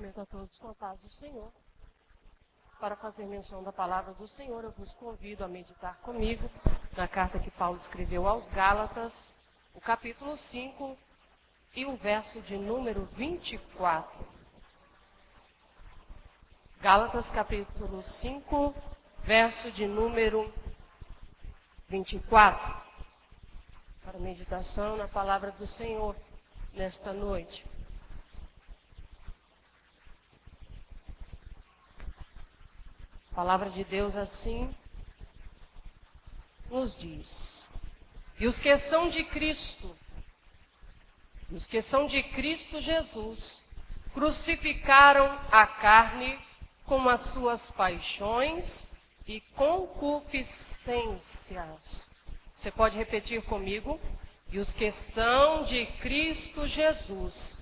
Cumprimento a todos com a paz do Senhor. Para fazer menção da palavra do Senhor, eu vos convido a meditar comigo na carta que Paulo escreveu aos Gálatas, o capítulo 5 e o verso de número 24. Gálatas, capítulo 5, verso de número 24. Para meditação na palavra do Senhor nesta noite. A palavra de Deus assim nos diz: e os que são de Cristo, Jesus, crucificaram a carne com as suas paixões e concupiscências. Você pode repetir comigo? E os que são de Cristo Jesus,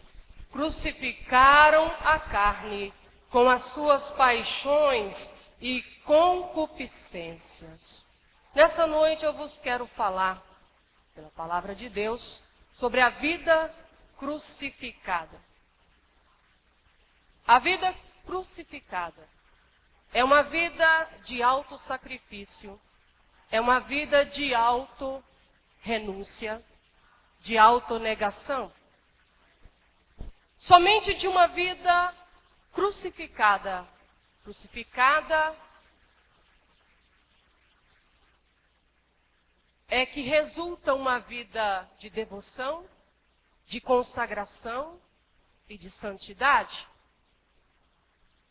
crucificaram a carne com as suas paixões e concupiscências. Nessa noite eu vos quero falar, pela palavra de Deus, sobre a vida crucificada. A vida crucificada é uma vida de autossacrifício, é uma vida de autorrenúncia, de autonegação. Somente de uma vida crucificada é que resulta uma vida de devoção, de consagração e de santidade.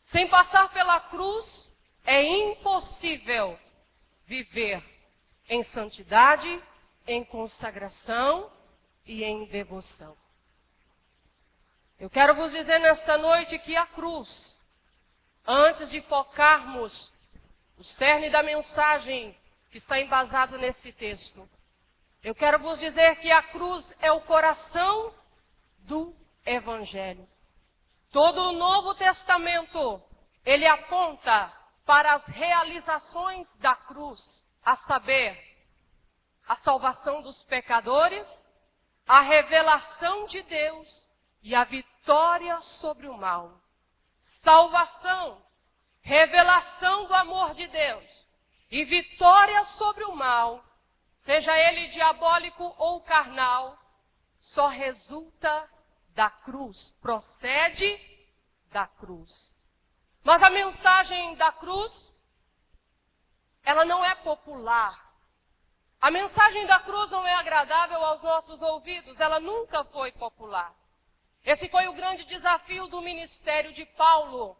Sem passar pela cruz, é impossível viver em santidade, em consagração e em devoção. Eu quero vos dizer nesta noite que a cruz, antes de focarmos o cerne da mensagem que está embasado nesse texto, eu quero vos dizer que a cruz é o coração do Evangelho. Todo o Novo Testamento, ele aponta para as realizações da cruz, a saber, a salvação dos pecadores, a revelação de Deus e a vitória sobre o mal. Salvação, revelação do amor de Deus e vitória sobre o mal, seja ele diabólico ou carnal, só resulta da cruz, procede da cruz. Mas a mensagem da cruz, ela não é popular. A mensagem da cruz não é agradável aos nossos ouvidos, ela nunca foi popular. Esse foi o grande desafio do ministério de Paulo,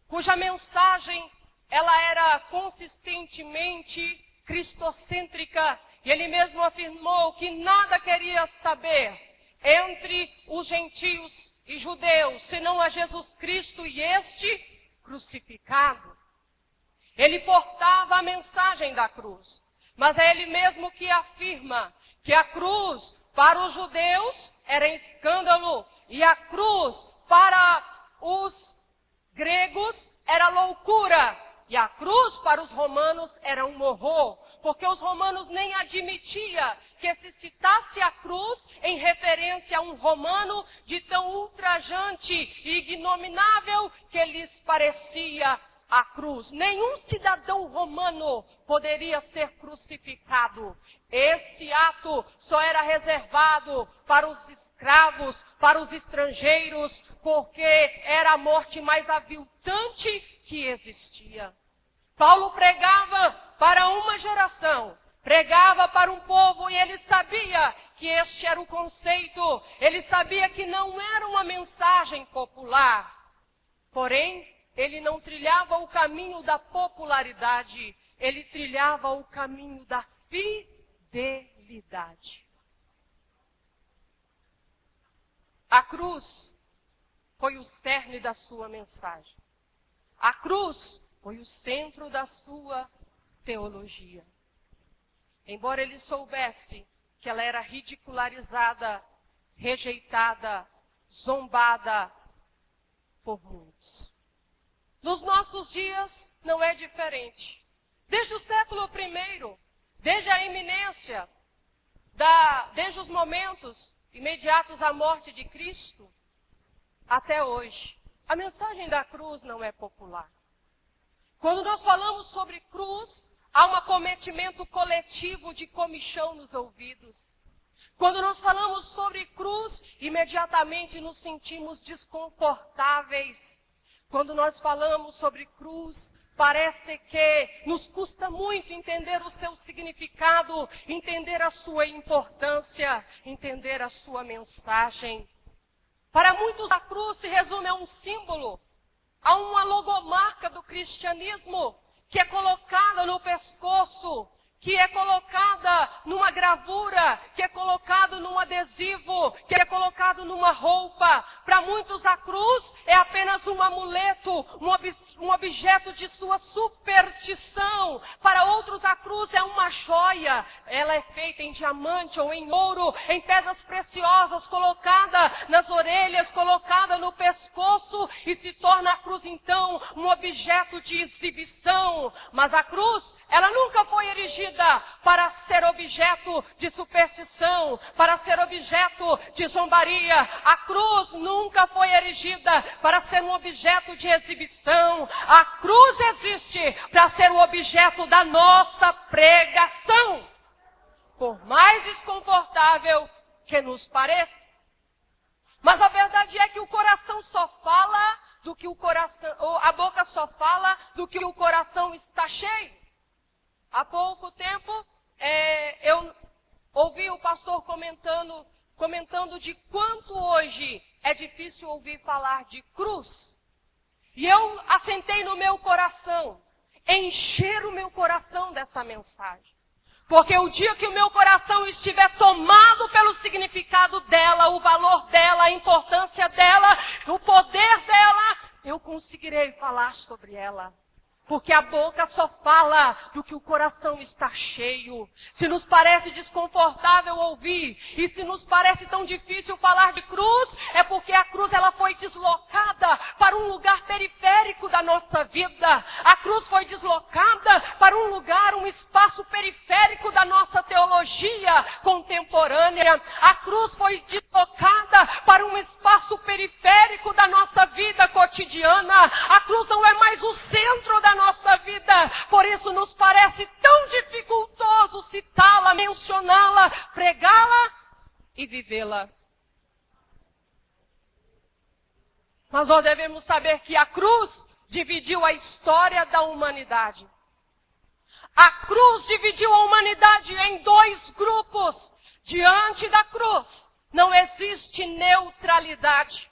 cuja mensagem ela era consistentemente cristocêntrica. E ele mesmo afirmou que nada queria saber entre os gentios e judeus, senão a Jesus Cristo e este crucificado. Ele portava a mensagem da cruz, mas é ele mesmo que afirma que a cruz para os judeus era escândalo e a cruz para os gregos era loucura e a cruz para os romanos era um horror, porque os romanos nem admitiam que se citasse a cruz em referência a um romano de tão ultrajante e ignominável que lhes parecia a cruz. Nenhum cidadão romano poderia ser crucificado. Esse ato só era reservado para os escravos, para os estrangeiros, porque era a morte mais aviltante que existia. Paulo pregava para uma geração, pregava para um povo e ele sabia que este era o conceito, ele sabia que não era uma mensagem popular. Porém, ele não trilhava o caminho da popularidade, ele trilhava o caminho da fidelidade. A cruz foi o cerne da sua mensagem. A cruz foi o centro da sua teologia. Embora ele soubesse que ela era ridicularizada, rejeitada, zombada por muitos. Nos nossos dias não é diferente. Desde o século I, desde a iminência, desde os momentos imediatos à morte de Cristo, até hoje, A mensagem da cruz não é popular. Quando nós falamos sobre cruz, há um acometimento coletivo de comichão nos ouvidos. Quando nós falamos sobre cruz, imediatamente nos sentimos desconfortáveis. Quando nós falamos sobre cruz, parece que nos custa muito entender o seu significado, entender a sua importância, entender a sua mensagem. Para muitos, a cruz se resume a um símbolo, a uma logomarca do cristianismo, que é colocada no pescoço, que é colocada numa gravura, que é colocado num adesivo, que é colocado numa roupa. Para muitos a cruz é apenas um amuleto, um objeto de sua superstição. Para outros a cruz é uma joia. Ela é feita em diamante ou em ouro, em pedras preciosas, colocada nas orelhas, colocada no pescoço, e se torna a cruz então um objeto de exibição. Mas a cruz, ela nunca foi erigida para ser objeto de superstição, para ser objeto de zombaria. A cruz nunca foi erigida para ser um objeto de exibição. A cruz existe para ser o objeto da nossa pregação. Por mais desconfortável que nos pareça. Mas a verdade é que o coração só fala do que o coração, ou a boca só fala do que o coração está cheio. Há pouco tempo, eu ouvi o pastor comentando de quanto hoje é difícil ouvir falar de cruz. E eu assentei no meu coração, encher o meu coração dessa mensagem. Porque o dia que o meu coração estiver tomado pelo significado dela, o valor dela, a importância dela, o poder dela, eu conseguirei falar sobre ela. Porque a boca só fala do que o coração está cheio. Se nos parece desconfortável ouvir, e se nos parece tão difícil falar de cruz, é porque a cruz ela foi deslocada para um lugar periférico da nossa vida. A cruz foi deslocada para um lugar, um espaço periférico da nossa teologia contemporânea. A cruz foi deslocada para um espaço periférico da nossa vida cotidiana. A cruz não é mais o centro da nossa vida, por isso nos parece tão dificultoso citá-la, mencioná-la, pregá-la e vivê-la. Mas nós devemos saber que a cruz dividiu a história da humanidade. A cruz dividiu a humanidade em dois grupos. Diante da cruz não existe neutralidade.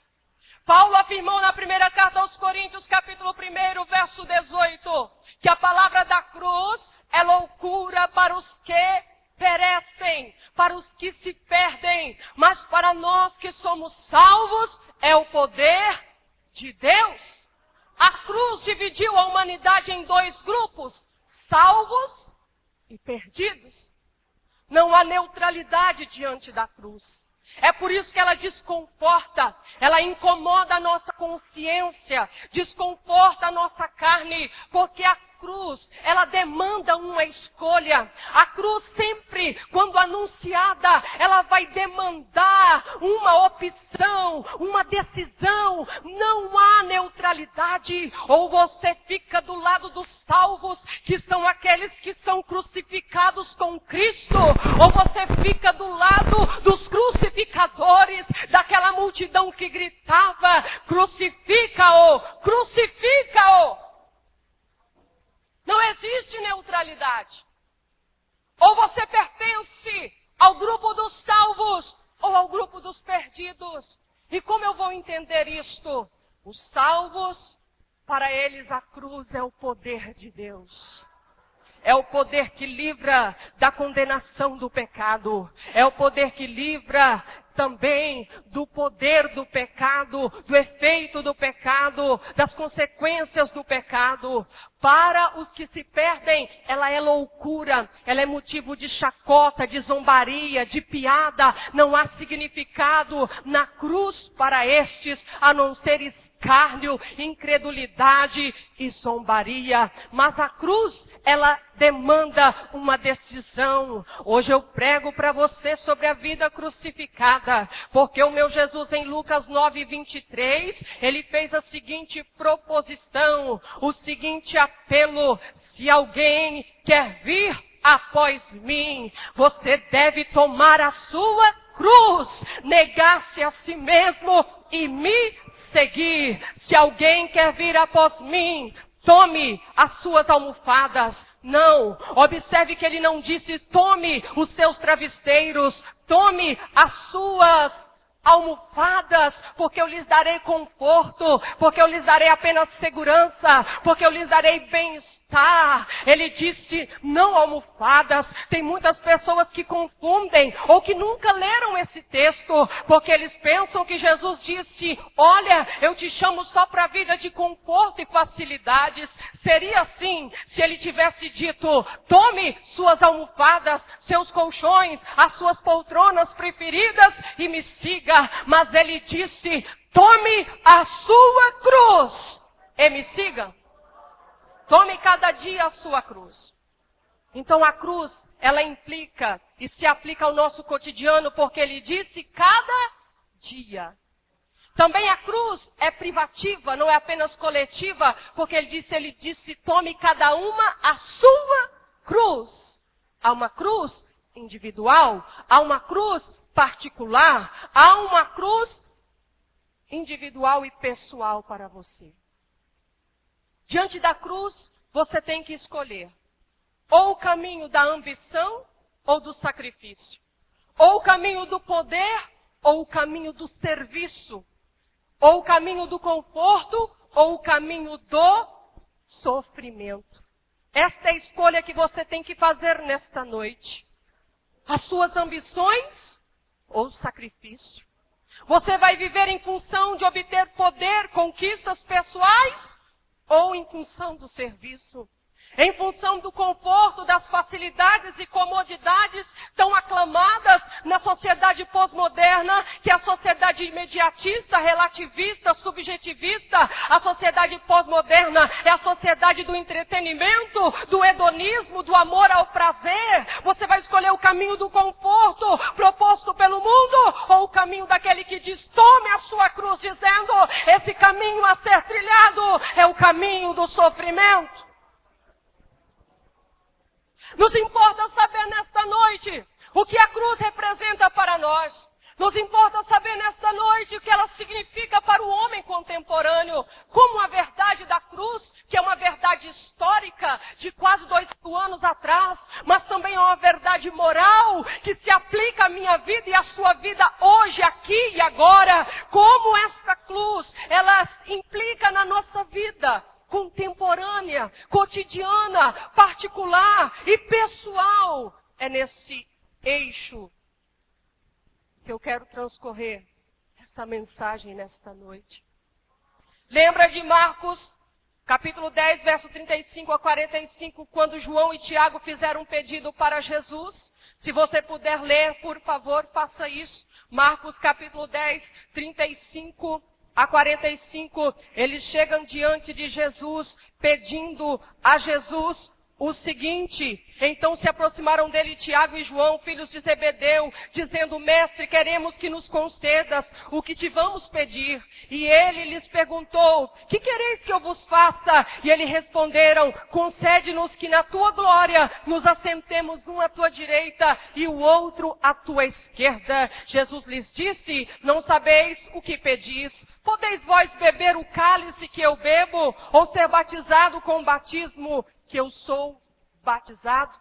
Paulo afirmou na primeira carta aos Coríntios, capítulo 1, verso 18, que a palavra da cruz é loucura para os que perecem, para os que se perdem, mas para nós que somos salvos é o poder de Deus. A cruz dividiu a humanidade em dois grupos, salvos e perdidos. Não há neutralidade diante da cruz. É por isso que ela desconforta, ela incomoda a nossa consciência, desconforta a nossa carne, porque a cruz, ela demanda uma escolha. A cruz sempre, quando anunciada, ela vai demandar uma opção, uma decisão. Não há neutralidade. Ou você fica do lado dos salvos, que são aqueles que são crucificados com Cristo, ou você fica do lado dos crucificadores, daquela multidão que gritava, crucifica-o, crucifica-o. Não existe neutralidade. Ou você pertence ao grupo dos salvos ou ao grupo dos perdidos. E como eu vou entender isto? Os salvos, para eles a cruz é o poder de Deus. É o poder que livra da condenação do pecado. É o poder que livra também do poder do pecado, do efeito do pecado, das consequências do pecado. Para os que se perdem, ela é loucura, ela é motivo de chacota, de zombaria, de piada. Não há significado na cruz para estes, a não ser escárnio, incredulidade e zombaria. Mas a cruz, ela demanda uma decisão. Hoje eu prego para você sobre a vida crucificada, porque o meu Jesus em Lucas 9:23, ele fez a seguinte proposição, o seguinte apelo: se alguém quer vir após mim, você deve tomar a sua cruz, negar-se a si mesmo e me seguir. Se alguém quer vir após mim, tome as suas almofadas. Não, observe que ele não disse tome os seus travesseiros, tome as suas almofadas, porque eu lhes darei conforto, porque eu lhes darei apenas segurança, porque eu lhes darei bem-estar. Ele disse não almofadas. Tem muitas pessoas que confundem ou que nunca leram esse texto, porque eles pensam que Jesus disse, olha, eu te chamo só para a vida de conforto e facilidades. Seria assim se ele tivesse dito, tome suas almofadas, seus colchões, as suas poltronas preferidas e me siga. Mas ele disse, tome a sua cruz e me siga. Tome cada dia a sua cruz. Então a cruz, ela implica e se aplica ao nosso cotidiano, porque ele disse cada dia. Também a cruz é privativa, não é apenas coletiva, porque ele disse, tome cada uma a sua cruz. Há uma cruz individual, há uma cruz particular, há uma cruz individual e pessoal para você. Diante da cruz, você tem que escolher ou o caminho da ambição ou do sacrifício, ou o caminho do poder ou o caminho do serviço, ou o caminho do conforto ou o caminho do sofrimento. Esta é a escolha que você tem que fazer nesta noite. As suas ambições ou o sacrifício. Você vai viver em função de obter poder, conquistas pessoais, ou em função do serviço, em função do conforto, das facilidades e comodidades tão aclamadas na sociedade pós-moderna, que é a sociedade imediatista, relativista, subjetivista. A sociedade pós-moderna é a sociedade do entretenimento, do hedonismo, do amor ao prazer. Você vai escolher o caminho do conforto proposto pelo mundo, ou o caminho daquele que diz, tome a sua cruz, dizendo, esse caminho a ser trilhado é o caminho do sofrimento. Nos importa saber nesta noite o que a cruz representa para nós. Nos importa saber nesta noite o que ela significa para o homem contemporâneo. Como a verdade da cruz, que é uma verdade histórica de quase 2000 anos atrás, mas também é uma verdade moral que se aplica à minha vida e à sua vida hoje, aqui e agora. Como esta cruz, ela implica na nossa vida contemporânea, cotidiana, particular e pessoal. É nesse eixo que eu quero transcorrer essa mensagem nesta noite. Lembra de Marcos, capítulo 10, verso 35 a 45, quando João e Tiago fizeram um pedido para Jesus? Se você puder ler, por favor, faça isso. Marcos, capítulo 10, 35 a 45, eles chegam diante de Jesus, pedindo a Jesus o seguinte. Então se aproximaram dele Tiago e João, filhos de Zebedeu, dizendo, mestre, queremos que nos concedas o que te vamos pedir. E ele lhes perguntou, que quereis que eu vos faça? E eles responderam, concede-nos que na tua glória nos assentemos um à tua direita e o outro à tua esquerda. Jesus lhes disse, não sabeis o que pedis. Podeis vós beber o cálice que eu bebo, ou ser batizado com o batismo que eu sou batizado?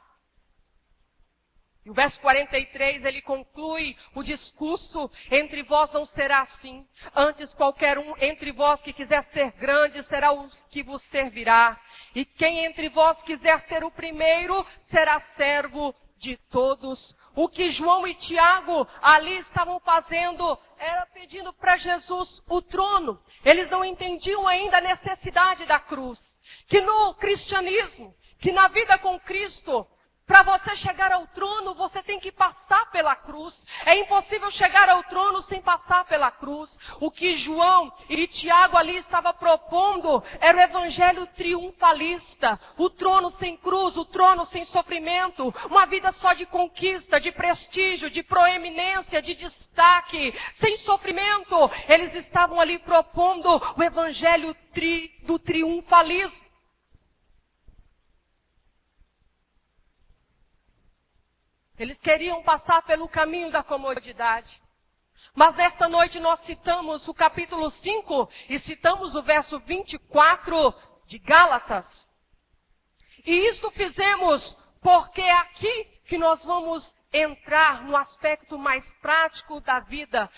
E o verso 43, ele conclui o discurso, entre vós não será assim, antes qualquer um entre vós que quiser ser grande, será o que vos servirá. E quem entre vós quiser ser o primeiro, será servo de todos. O que João e Tiago ali estavam fazendo era pedindo para Jesus o trono. Eles não entendiam ainda a necessidade da cruz. Que no cristianismo, que na vida com Cristo, Para você chegar ao trono, você tem que passar pela cruz. É impossível chegar ao trono sem passar pela cruz. O que João e Tiago ali estavam propondo era o evangelho triunfalista. O trono sem cruz, o trono sem sofrimento. Uma vida só de conquista, de prestígio, de proeminência, de destaque. Sem sofrimento. Eles estavam ali propondo o evangelho do triunfalismo. Eles queriam passar pelo caminho da comodidade. Mas esta noite nós citamos o capítulo 5 e citamos o verso 24 de Gálatas. E isto fizemos porque é aqui que nós vamos entrar no aspecto mais prático da vida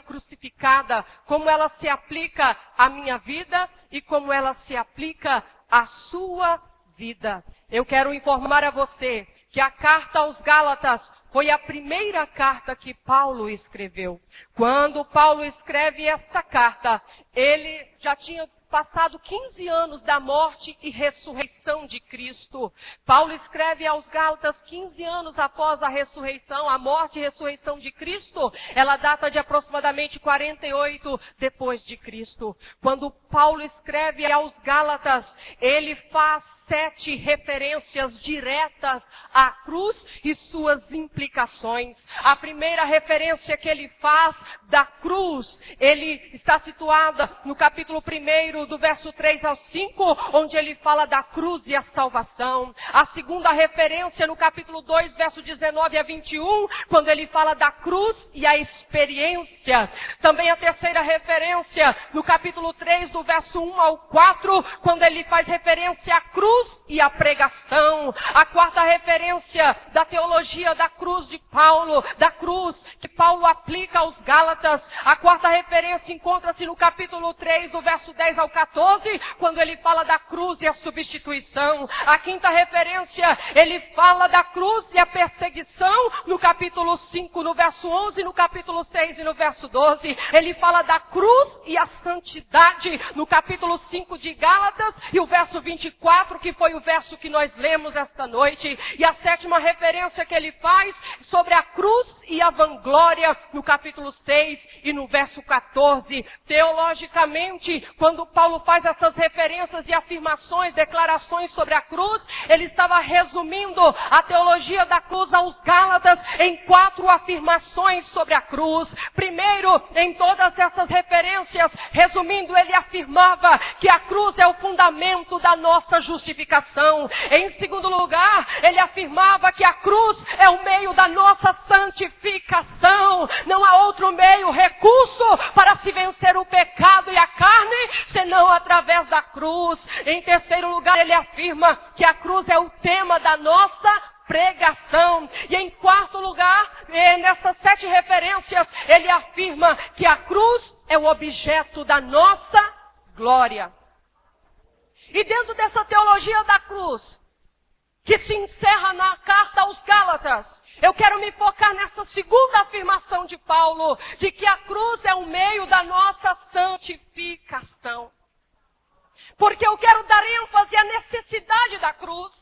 crucificada, como ela se aplica à minha vida e como ela se aplica à sua vida. Eu quero informar a você que a carta aos Gálatas foi a primeira carta que Paulo escreveu. Quando Paulo escreve esta carta, ele já tinha passado 15 anos da morte e ressurreição de Cristo. Paulo escreve aos Gálatas 15 anos após a ressurreição, a morte e ressurreição de Cristo. Ela data de aproximadamente 48 depois de Cristo. Quando Paulo escreve aos Gálatas, ele faz 7 referências diretas à cruz e suas implicações. A primeira referência que ele faz da cruz, ele está situada no capítulo 1, do verso 3 ao 5, onde ele fala da cruz e a salvação. A segunda referência no capítulo 2, verso 19 a 21, quando ele fala da cruz e a experiência. Também a terceira referência no capítulo 3, do verso 1 ao 4, quando ele faz referência à cruz e a pregação. A quarta referência da teologia da cruz de Paulo, da cruz que Paulo aplica aos Gálatas. A quarta referência encontra-se no capítulo 3, do verso 10 ao 14, quando ele fala da cruz e a substituição. A quinta referência, ele fala da cruz e a perseguição no capítulo 5, no verso 11, no capítulo 6 e no verso 12. Ele fala da cruz e a santidade no capítulo 5 de Gálatas e o verso 24, que foi o verso que nós lemos esta noite. E a sétima referência que ele faz sobre a cruz e a vanglória no capítulo 6 e no verso 14. Teologicamente, quando Paulo faz essas referências e afirmações, declarações sobre a cruz, ele estava resumindo a teologia da cruz aos Gálatas em 4 afirmações sobre a cruz. Primeiro, em todas essas referências, resumindo, ele afirmava que a cruz é o fundamento da nossa justificação. Em segundo lugar, ele afirmava que a cruz é o meio da nossa santificação. Não há outro meio, recurso para se vencer o pecado e a carne, senão através da cruz. Em terceiro lugar, ele afirma que a cruz é o tema da nossa pregação. E em quarto lugar, nessas 7 referências, ele afirma que a cruz é o objeto da nossa glória. E dentro dessa teologia da cruz, que se encerra na carta aos Gálatas, eu quero me focar nessa segunda afirmação de Paulo, de que a cruz é o meio da nossa santificação. Porque eu quero dar ênfase à necessidade da cruz.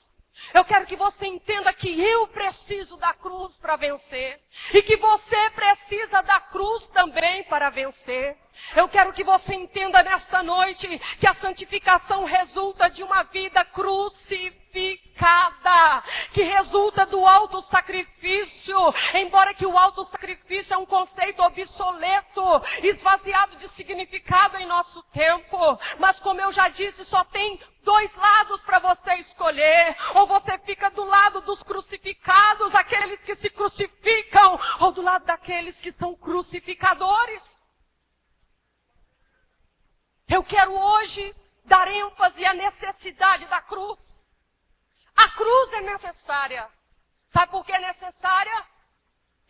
Eu quero que você entenda que eu preciso da cruz para vencer. E que você precisa da cruz também para vencer. Eu quero que você entenda nesta noite que a santificação resulta de uma vida crucificada, que resulta do autossacrifício, embora que o autossacrifício é um conceito obsoleto, esvaziado de significado em nosso tempo, mas como eu já disse, só tem 2 lados para você escolher. Ou você fica do lado dos crucificados, aqueles que se crucificam, ou do lado daqueles que são crucificadores. Eu quero hoje dar ênfase à necessidade da cruz. A cruz é necessária. Sabe por que é necessária?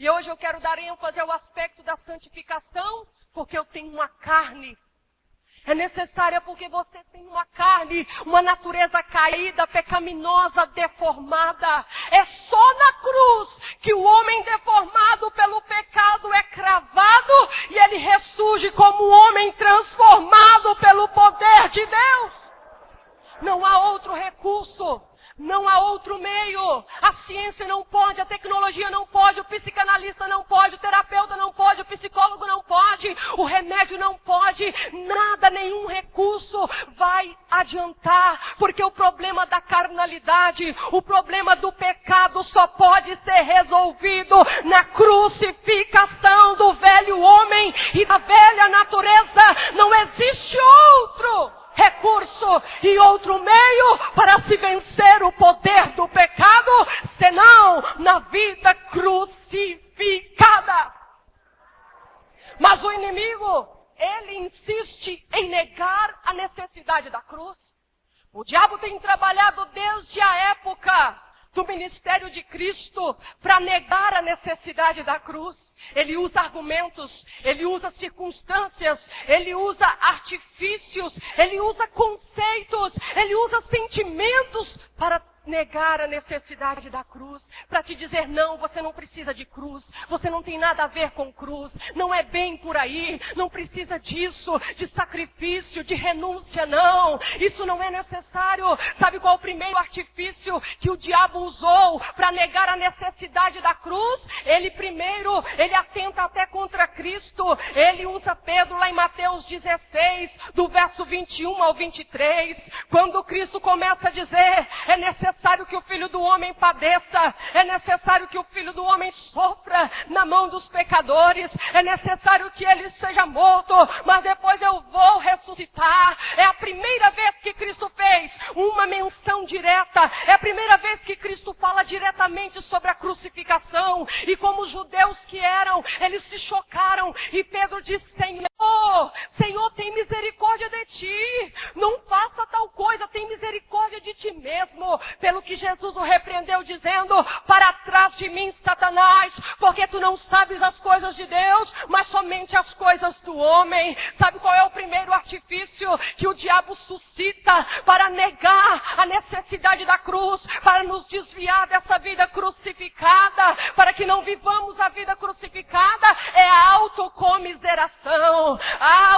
E hoje eu quero dar ênfase ao aspecto da santificação, porque eu tenho uma carne. É necessária porque você tem uma carne, uma natureza caída, pecaminosa, deformada. É só na cruz que o homem deformado pelo pecado é cravado e ele ressurge como um homem transformado pelo poder de Deus. Não há outro recurso. Não há outro meio. A ciência não pode, a tecnologia não pode, o psicanalista não pode, o terapeuta não pode, o psicólogo não pode, o remédio não pode, nada, nenhum recurso vai adiantar, porque o problema da carnalidade, o problema do pecado só pode ser resolvido na crucificação do velho homem e da velha natureza. Não existe outro recurso e outro meio para se vencer o poder do pecado, senão na vida crucificada. Mas o inimigo, ele insiste em negar a necessidade da cruz. O diabo tem trabalhado desde a época do ministério de Cristo para negar a necessidade da cruz. Ele usa argumentos, ele usa circunstâncias, ele usa artifícios, ele usa conceitos, ele usa sentimentos para negar a necessidade da cruz, para te dizer, não, você não precisa de cruz, você não tem nada a ver com cruz, não é bem por aí, não precisa disso, de sacrifício, de renúncia, não, isso não é necessário. Sabe qual é o primeiro artifício que o diabo usou para negar a necessidade da cruz? Ele atenta até contra Cristo. Ele usa Pedro lá em Mateus 16, do verso 21 ao 23, quando Cristo começa a dizer, é necessário que o Filho do Homem padeça, é necessário que o Filho do Homem sofra na mão dos pecadores, é necessário que ele seja morto, mas depois eu vou ressuscitar. É a primeira vez que Cristo fez uma menção direta, é a primeira vez que Cristo fala diretamente sobre a crucificação, e como os judeus que eram, eles se chocaram, e Pedro disse, Senhor, tem misericórdia de ti, não faça tal coisa, tem misericórdia de ti mesmo. Pelo que Jesus o repreendeu dizendo, para trás de mim, Satanás, porque tu não sabes as coisas de Deus, mas somente as coisas do homem. Sabe qual é o primeiro artifício que o diabo suscita para negar a necessidade da cruz, para nos desviar dessa vida crucificada, para que não vivamos a vida crucificada? É a autocomiseração.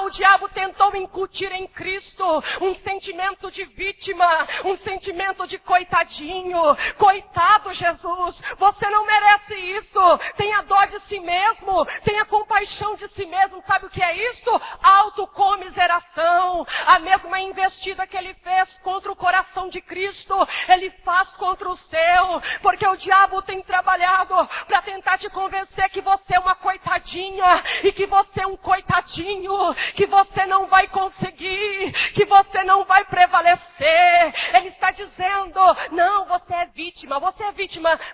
O diabo tentou incutir em Cristo um sentimento de vítima, um sentimento de coitadinho. Coitado Jesus, você não merece isso. Tenha dó de si mesmo, tenha compaixão de si mesmo. Sabe o que é isso? Autocomiseração. A mesma investida que ele fez contra o coração de Cristo, ele faz contra o seu, porque o diabo tem trabalhado para tentar te convencer que você é uma coitadinha, e que você é um coitadinho, que você não vai conseguir, que você não vai prevalecer. Ele está dizendo, não, você é vítima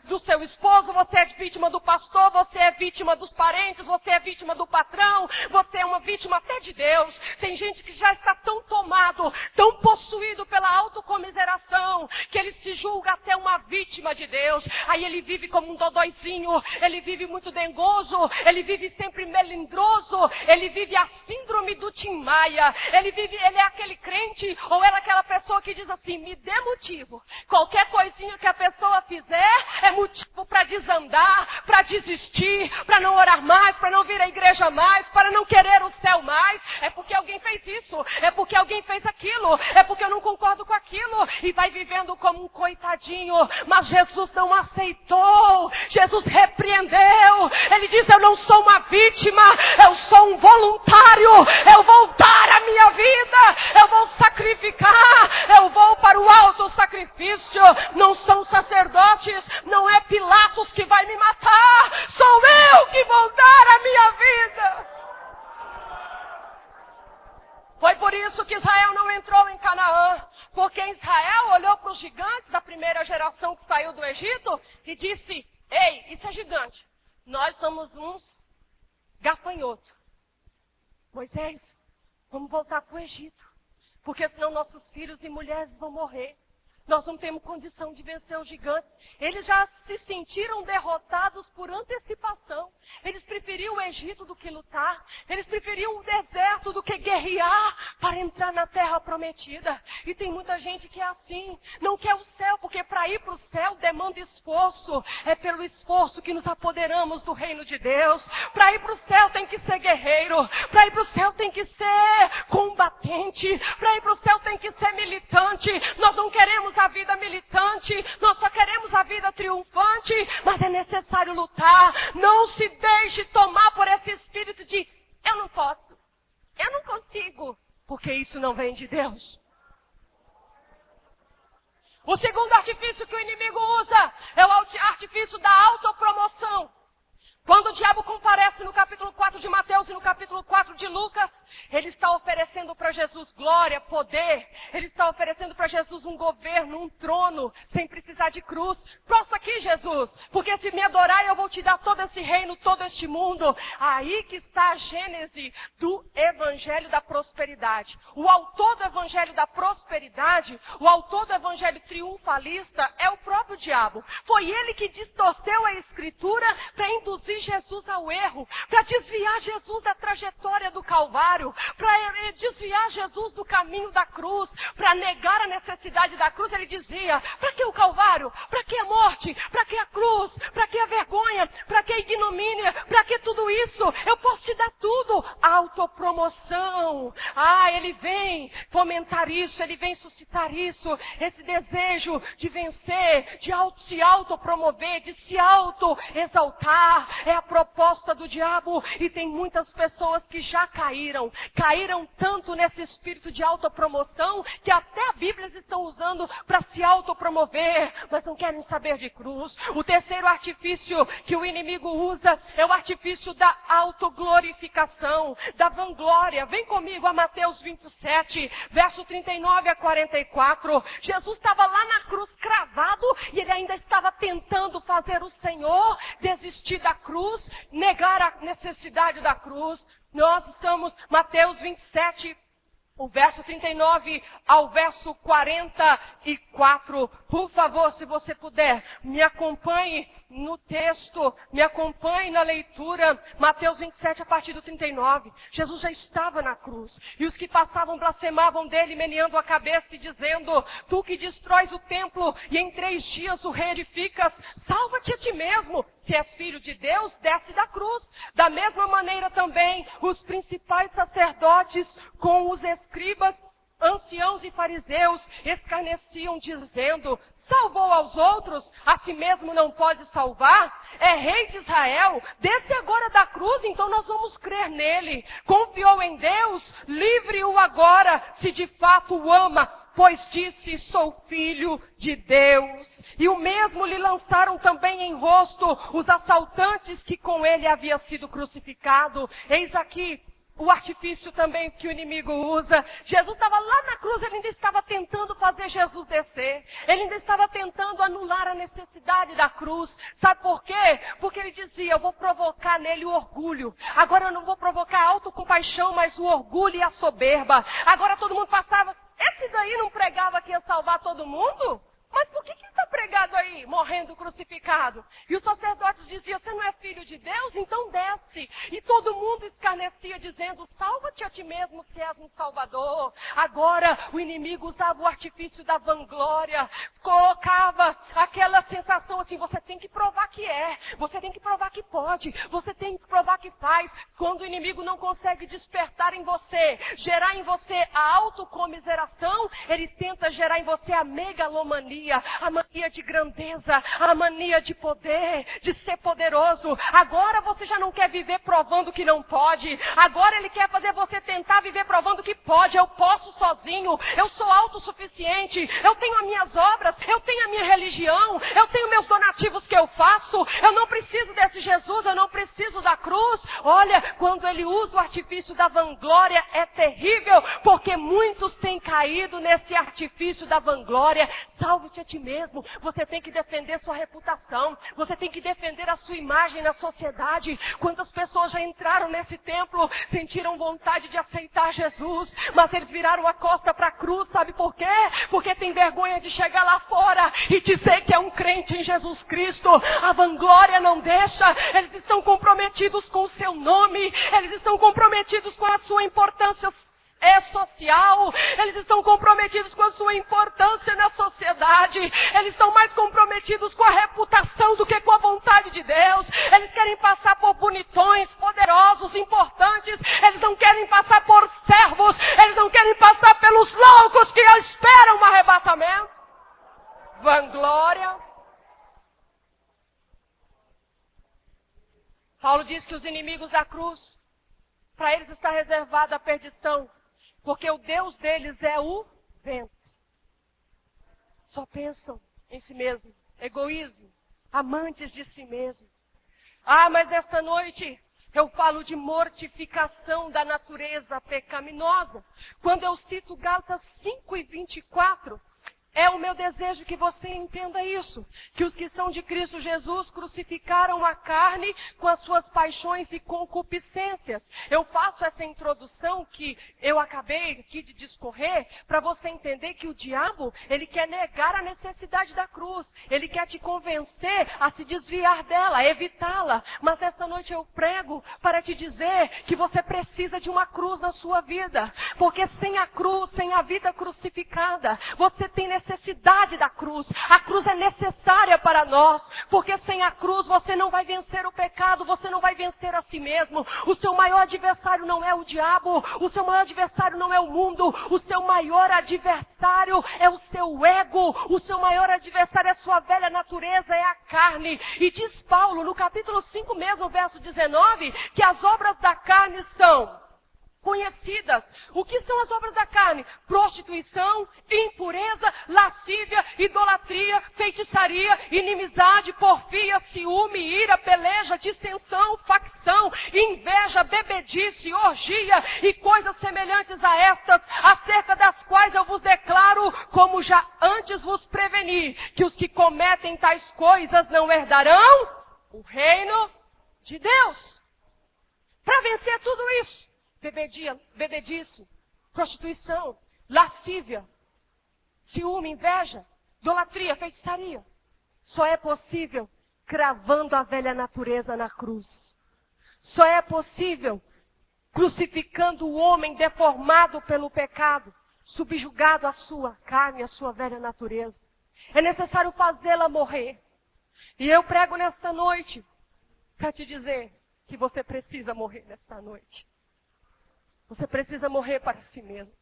do seu esposo, você é vítima do pastor, você é vítima dos parentes, você é vítima do patrão, você é uma vítima até de Deus. Tem gente que já está tão tomado, tão possuído pela autocomiseração, que ele se julga até uma vítima de Deus. Aí ele vive como um dodóizinho, ele vive muito dengoso, ele vive sempre melindroso, ele vive a síndrome do Tim Maia, ele é aquele crente, ou ela é aquela pessoa que diz assim, me dê motivo. Qualquer coisinha que a pessoa fizer é motivo para desandar, para desistir, para não orar mais, para não vir à igreja mais, para não querer o céu mais. É porque alguém fez isso, é porque alguém fez aquilo, é porque eu não concordo com aquilo, e vai vivendo como um coitadinho. Mas Jesus não aceitou, Jesus repreendeu. Ele disse, eu não sou uma vítima, eu sou um voluntário, eu vou dar a minha vida, eu vou sacrificar, eu vou para o alto sacrifício. Não são sacerdotes, não é Pilatos que vai me matar, sou eu que vou dar a minha vida. Foi por isso que Israel não entrou em Canaã, porque Israel olhou para os gigantes da primeira geração que saiu do Egito e disse, ei, isso é gigante, nós somos uns gafanhotos. Moisés, vamos voltar para o Egito, porque senão nossos filhos e mulheres vão morrer. Nós não temos condição de vencer os gigantes. Eles já se sentiram derrotados por antecipação. Eles preferiam o Egito do que lutar. Eles preferiam o deserto do que guerrear para entrar na terra prometida. E tem muita gente que é assim. Não quer o céu, porque para ir para o céu demanda esforço. É pelo esforço que nos apoderamos do reino de Deus. Para ir para o céu tem que ser guerreiro. Para ir para o céu tem que ser combatente. Para ir para o céu tem que ser militante. Nós não queremos a vida militante, nós só queremos a vida triunfante, mas é necessário lutar. Não se deixe tomar por esse espírito de eu não posso, eu não consigo, porque isso não vem de Deus. O segundo artifício que o inimigo usa é o artifício da autopromoção. Quando o diabo comparece no capítulo 4 de Mateus e no capítulo 4 de Lucas, ele está oferecendo para Jesus glória, poder. Ele está oferecendo para Jesus um governo, um trono, sem precisar de cruz. Posso aqui, Jesus, porque se me adorar eu vou te dar todo esse reino, todo este mundo. Aí que está a gênese do evangelho da prosperidade. O autor do evangelho da prosperidade, o autor do evangelho triunfalista é o próprio diabo. Foi ele que distorceu a escritura para induzir Jesus ao erro, para desviar Jesus da trajetória do Calvário, para desviar Jesus do caminho da cruz, para negar a necessidade da cruz. Ele dizia, para que o Calvário? Para que a morte? Para que a cruz? Para que a vergonha? Para que a ignomínia? Para que tudo isso? Eu posso te dar tudo. Autopromoção. Ele vem fomentar isso, ele vem suscitar isso, esse desejo de vencer, de se autopromover, de se auto-exaltar. É a proposta do diabo, e tem muitas pessoas que já caíram tanto nesse espírito de autopromoção, que até a Bíblia eles estão usando para se autopromover, mas não querem saber de cruz. O terceiro artifício que o inimigo usa é o artifício da autoglorificação, da vanglória. Vem comigo a Mateus 27, verso 39 a 44. Jesus estava lá na cruz cravado, e ele ainda estava tentando fazer o Senhor desistir da cruz, negar a necessidade da cruz. Nós estamos, Mateus 27, o verso 39 ao verso 44. Por favor, se você puder, me acompanhe no texto, me acompanhe na leitura. Mateus 27, a partir do 39. Jesus já estava na cruz, e os que passavam blasfemavam dele, meneando a cabeça e dizendo, tu que destróis o templo e em 3 dias o reedificas, salva-te a ti mesmo. Se és filho de Deus, desce da cruz. Da mesma maneira também, os principais sacerdotes com os escribas, anciãos e fariseus escarneciam, dizendo, salvou aos outros, a si mesmo não pode salvar? É rei de Israel, desce agora da cruz, então nós vamos crer nele. Confiou em Deus, livre-o agora, se de fato o ama, pois disse, sou filho de Deus. E o mesmo lhe lançaram também em rosto os assaltantes que com ele havia sido crucificado. Eis aqui o artifício também que o inimigo usa. Jesus estava lá na cruz, ele ainda estava tentando fazer Jesus descer. Ele ainda estava tentando anular a necessidade da cruz. Sabe por quê? Porque ele dizia, eu vou provocar nele o orgulho. Agora eu não vou provocar a autocompaixão, mas o orgulho e a soberba. Agora todo mundo passava, esse daí não pregava que ia salvar todo mundo? Mas por que está pregado aí, morrendo crucificado? E os sacerdotes diziam, você não é filho de Deus? Então desce. E todo mundo escarnecia, dizendo, salva-te a ti mesmo se és um salvador. Agora o inimigo usava o artifício da vanglória, colocava aquela sensação assim, você tem que provar que é, você tem que provar que pode, você tem que provar que faz. Quando o inimigo não consegue despertar em você, gerar em você a autocomiseração, ele tenta gerar em você a megalomania, a mania de grandeza, a mania de poder, de ser poderoso. Agora você já não quer viver provando que não pode. Agora ele quer fazer você tentar viver provando que pode. Eu posso sozinho, eu sou autossuficiente, eu tenho as minhas obras, eu tenho a minha religião, eu tenho meus donativos que eu faço, eu não preciso desse Jesus, eu não preciso da cruz. Olha, quando ele usa o artifício da vanglória é terrível, porque muitos têm caído nesse artifício da vanglória. Salve-te a ti mesmo. Você tem que defender sua reputação. Você tem que defender a sua imagem na sociedade. Quantas pessoas já entraram nesse templo, sentiram vontade de aceitar Jesus, mas eles viraram a costa para a cruz. Sabe por quê? Porque tem vergonha de chegar lá fora e dizer que é um crente em Jesus Cristo. A vanglória não deixa. Eles estão comprometidos com o seu nome. Eles estão comprometidos com a sua importância social, eles estão comprometidos com a sua importância na sociedade, eles estão mais comprometidos com a reputação do que com a vontade de Deus. Eles querem passar por bonitões, poderosos, importantes, eles não querem passar por servos, eles não querem passar pelos loucos que esperam um arrebatamento. Paulo diz que os inimigos da cruz, para eles está reservada a perdição, porque o Deus deles é o vento. Só pensam em si mesmo, egoísmo, amantes de si mesmo. Ah, mas esta noite eu falo de mortificação da natureza pecaminosa. Quando eu cito Gálatas 5:24, é o meu desejo que você entenda isso. Que os que são de Cristo Jesus crucificaram a carne com as suas paixões e concupiscências. Eu faço essa introdução que eu acabei aqui de discorrer para você entender que o diabo, ele quer negar a necessidade da cruz. Ele quer te convencer a se desviar dela, a evitá-la. Mas esta noite eu prego para te dizer que você precisa de uma cruz na sua vida. Porque sem a cruz, sem a vida crucificada, você tem necessidade da cruz. A cruz é necessária para nós, porque sem a cruz você não vai vencer o pecado, você não vai vencer a si mesmo. O seu maior adversário não é o diabo, o seu maior adversário não é o mundo, o seu maior adversário é o seu ego, o seu maior adversário é a sua velha natureza, é a carne. E diz Paulo no capítulo 5 mesmo, verso 19, que as obras da carne são conhecidas. O que são as obras da carne? Prostituição, impureza, lascívia, idolatria, feitiçaria, inimizade, porfia, ciúme, ira, peleja, dissensão, facção, inveja, bebedice, orgia e coisas semelhantes a estas, acerca das quais eu vos declaro, como já antes vos preveni, que os que cometem tais coisas não herdarão o reino de Deus. Para vencer tudo isso, bebedice, prostituição, lascívia, ciúme, inveja, idolatria, feitiçaria. Só é possível cravando a velha natureza na cruz. Só é possível crucificando o homem deformado pelo pecado, subjugado à sua carne, à sua velha natureza. É necessário fazê-la morrer. E eu prego nesta noite para te dizer que você precisa morrer nesta noite. Você precisa morrer para si mesmo.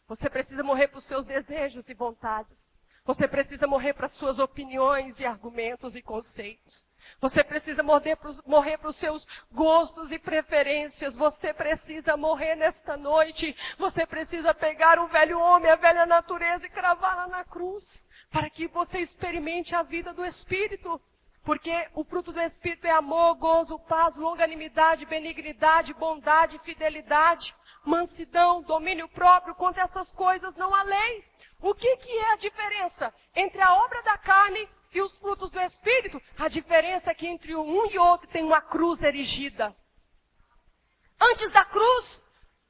Você precisa morrer para os seus desejos e vontades. Você precisa morrer para as suas opiniões e argumentos e conceitos. Você precisa morrer para os seus gostos e preferências. Você precisa morrer nesta noite. Você precisa pegar o velho homem, a velha natureza e cravá-la na cruz. Para que você experimente a vida do Espírito. Porque o fruto do Espírito é amor, gozo, paz, longanimidade, benignidade, bondade, fidelidade, mansidão, domínio próprio. Contra essas coisas não há lei. O que é a diferença entre a obra da carne e os frutos do Espírito? A diferença é que entre um e outro tem uma cruz erigida. Antes da cruz,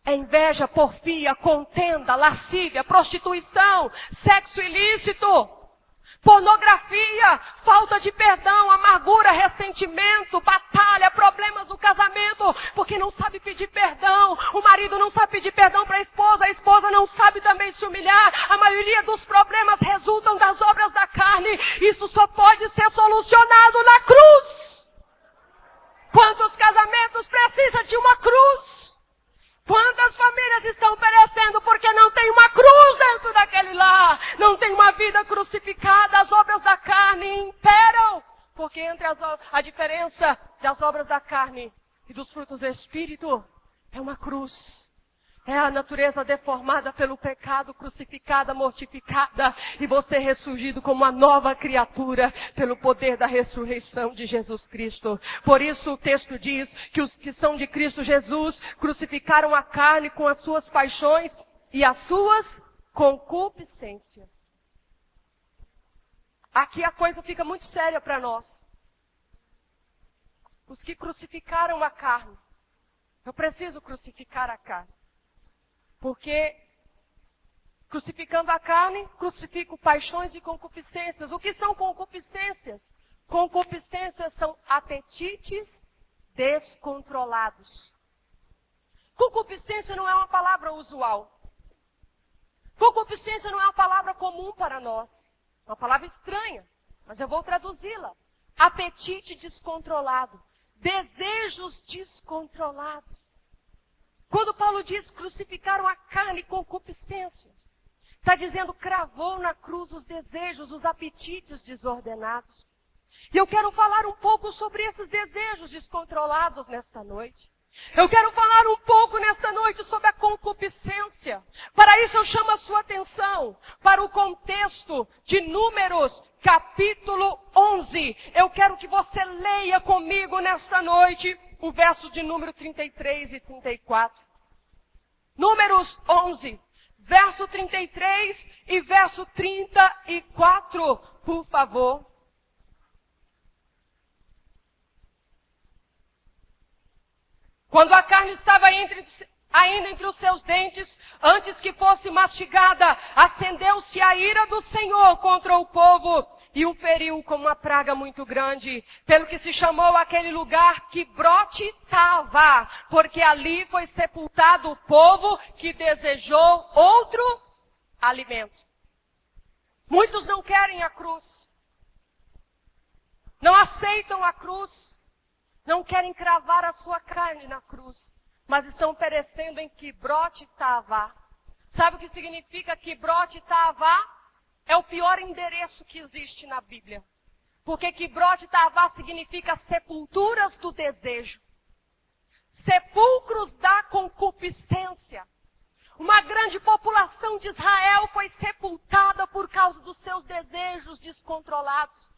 é inveja, porfia, contenda, lascívia, prostituição, sexo ilícito, pornografia, falta de perdão, amargura, ressentimento, batalha, problemas no casamento, porque não sabe pedir perdão. O marido não sabe pedir perdão para a esposa não sabe também se humilhar. A maioria dos problemas resultam das obras da carne. Isso só pode ser solucionado na cruz. Quantos casamentos precisam de uma cruz? Quantas famílias estão perecendo porque não tem uma cruz dentro daquele lar? Não tem uma vida crucificada, as obras da carne imperam. Porque entre a diferença das obras da carne e dos frutos do Espírito é uma cruz. É a natureza deformada pelo pecado, crucificada, mortificada, e você ressurgido como uma nova criatura pelo poder da ressurreição de Jesus Cristo. Por isso o texto diz que os que são de Cristo Jesus crucificaram a carne com as suas paixões e as suas concupiscências. Aqui a coisa fica muito séria para nós. Os que crucificaram a carne. Eu preciso crucificar a carne. Porque crucificando a carne, crucifico paixões e concupiscências. O que são concupiscências? Concupiscências são apetites descontrolados. Concupiscência não é uma palavra usual. Concupiscência não é uma palavra comum para nós. É uma palavra estranha, mas eu vou traduzi-la. Apetite descontrolado. Desejos descontrolados. Quando Paulo diz crucificaram a carne com concupiscências, está dizendo cravou na cruz os desejos, os apetites desordenados. E eu quero falar um pouco sobre esses desejos descontrolados nesta noite. Eu quero falar um pouco nesta noite sobre a concupiscência. Para isso eu chamo a sua atenção para o contexto de Números, capítulo 11. Eu quero que você leia comigo nesta noite o verso de número 33 e 34. Números 11, verso 33 e verso 34, por favor. Quando a carne estava ainda entre os seus dentes, antes que fosse mastigada, acendeu-se a ira do Senhor contra o povo e o feriu com uma praga muito grande, pelo que se chamou aquele lugar Quibrote Tavá, porque ali foi sepultado o povo que desejou outro alimento. Muitos não querem a cruz, não aceitam a cruz, não querem cravar a sua carne na cruz, mas estão perecendo em Quibrote Tavá. Sabe o que significa Quibrote Tavá? É o pior endereço que existe na Bíblia. Porque Quibrote Tavá significa sepulturas do desejo. Sepulcros da concupiscência. Uma grande população de Israel foi sepultada por causa dos seus desejos descontrolados.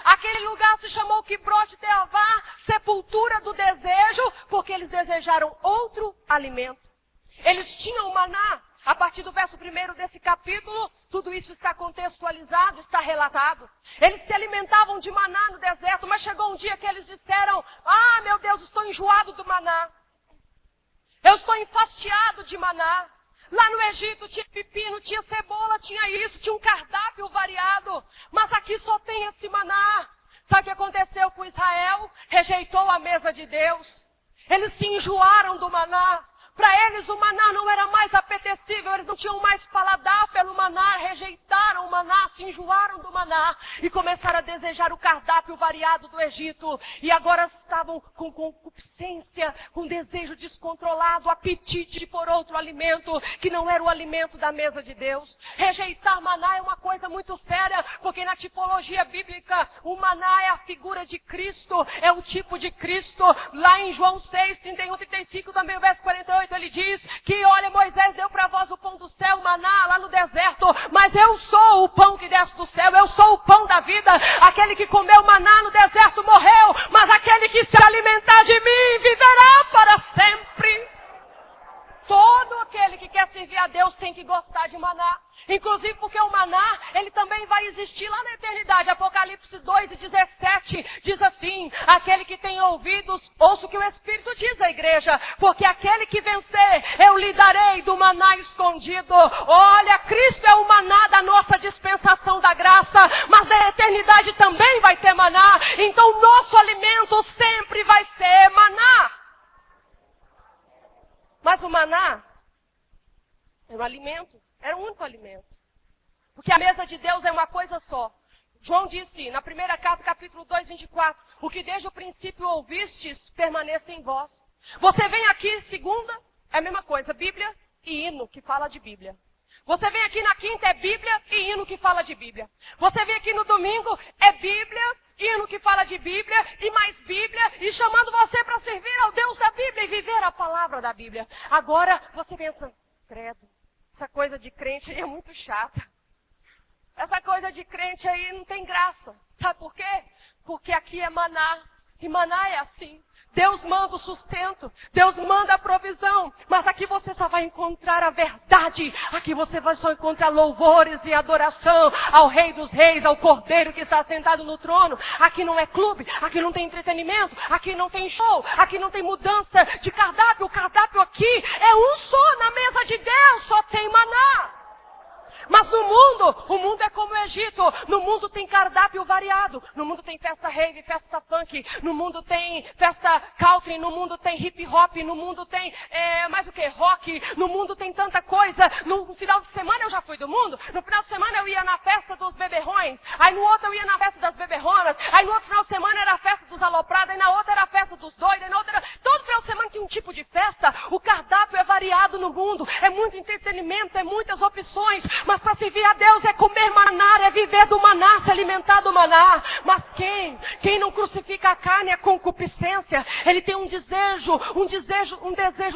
Aquele lugar se chamou Quibrote Tavá, sepultura do desejo, porque eles desejaram outro alimento. Eles tinham maná. A partir do verso 1 desse capítulo, tudo isso está contextualizado, está relatado. Eles se alimentavam de maná no deserto, mas chegou um dia que eles disseram: ah, meu Deus, estou enjoado do maná. Eu estou enfastiado de maná. Lá no Egito tinha pepino, tinha cebola, tinha isso, tinha um cardápio variado. Mas aqui só tem esse maná. Sabe o que aconteceu com Israel? Rejeitou a mesa de Deus. Eles se enjoaram do maná. Para eles o maná não era mais apetecível, eles não tinham mais paladar pelo maná, rejeitaram o maná, se enjoaram do maná e começaram a desejar o cardápio variado do Egito. E agora estavam com concupiscência, com desejo descontrolado, apetite por outro alimento, que não era o alimento da mesa de Deus. Rejeitar maná é uma coisa muito séria, porque na tipologia bíblica, o maná é a figura de Cristo, é o tipo de Cristo. Lá em João 6, 31, 35, também o verso 48, ele diz que, olha, Moisés deu para vós o pão do céu, maná, lá no deserto, mas eu sou o pão que desce do céu, eu sou o pão da vida. Aquele que comeu maná no deserto morreu, mas aquele que se alimentar de mim viverá para sempre. Todo aquele que quer servir a Deus tem que gostar de maná. Inclusive porque o maná, ele também vai existir lá na eternidade. Apocalipse 2:17 diz assim: aquele que tem ouvidos, ouça o que o Espírito diz à igreja. Porque aquele que vencer, eu lhe darei do maná escondido. Olha, Cristo é o maná da nossa dispensação da graça. Mas na eternidade também vai ter maná. Então o nosso alimento sempre vai ser maná. Mas o maná era um alimento. Era o único alimento. Porque a mesa de Deus é uma coisa só. João disse, na primeira carta, capítulo 2, 24, o que desde o princípio ouvistes, permaneça em vós. Você vem aqui, segunda, é a mesma coisa, Bíblia e hino, que fala de Bíblia. Você vem aqui na quinta, é Bíblia e hino, que fala de Bíblia. Você vem aqui no domingo, é Bíblia, hino, que fala de Bíblia, e mais Bíblia, e chamando você para servir ao Deus da Bíblia e viver a palavra da Bíblia. Agora, você pensa, credo. Essa coisa de crente aí é muito chata. Essa coisa de crente aí não tem graça. Sabe por quê? Porque aqui é maná. E maná é assim. Deus manda o sustento. Deus manda a provisão. Mas aqui você só vai encontrar a verdade. Aqui você vai só encontrar louvores e adoração ao Rei dos Reis, ao Cordeiro que está sentado no trono. Aqui não é clube. Aqui não tem entretenimento. Aqui não tem show. Aqui não tem mudança de cardápio. O cardápio aqui é um só. Na mesa de Deus só tem maná. Mas no mundo, o mundo é como o Egito. No mundo tem cardápio variado. No mundo tem festa rave, festa funk. No mundo tem festa country. No mundo tem hip hop. No mundo tem mais o que? Rock. No mundo tem tanta coisa. No final de semana eu já fui do mundo. No final de semana eu ia na festa dos beberrões. Aí no outro eu ia na festa das beberronas. Aí no outro final de semana era a festa dos aloprados. Aí na outra era a festa dos doidos. Aí na outra era... Todo final de semana tem um tipo de festa. O cardápio é variado no mundo. É muito entretenimento, é muitas opções. Mas para servir a Deus é comer maná, é viver do maná, se alimentar do maná. Mas quem? Quem não crucifica a carne é a concupiscência. Ele tem um desejo